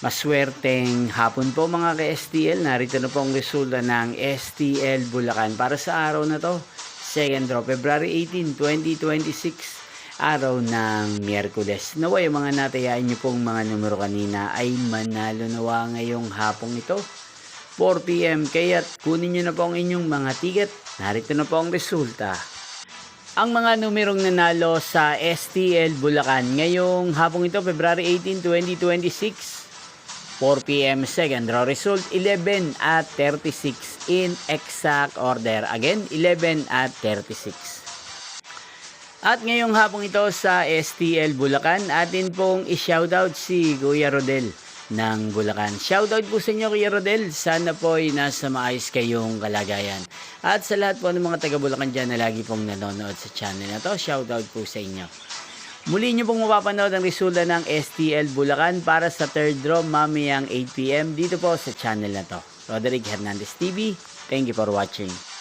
Maswerteng hapon po mga ka-STL. Narito na po ang resulta ng STL Bulacan para sa araw na to. Second draw, February 18, 2026. Araw ng Miyerkules. Naway yung mga natayaan nyo pong mga numero kanina ay manalo nawa ngayong hapong ito. 4 PM kaya't kunin nyo na po ang inyong mga ticket. Narito na po ang resulta. Ang mga numerong nanalo sa STL Bulacan ngayong hapong ito, February 18, 2026. 4 PM second draw result 11 at 36 in exact order. Again, 11 at 36. At ngayong hapong ito sa STL Bulacan, atin pong i-shoutout si Kuya Rodel ng Bulacan. Shoutout po sa inyo Kuya Rodel. Sana po ay nasa maayos kayong kalagayan. At sa lahat po ng mga taga Bulacan dyan na lagi pong nanonood sa channel na to, shoutout po sa inyo. Muli nyo pong mapapanood ang resulta ng STL Bulacan para sa third draw mamayang 8 PM dito po sa channel na to. Roderick Hernandez TV. Thank you for watching.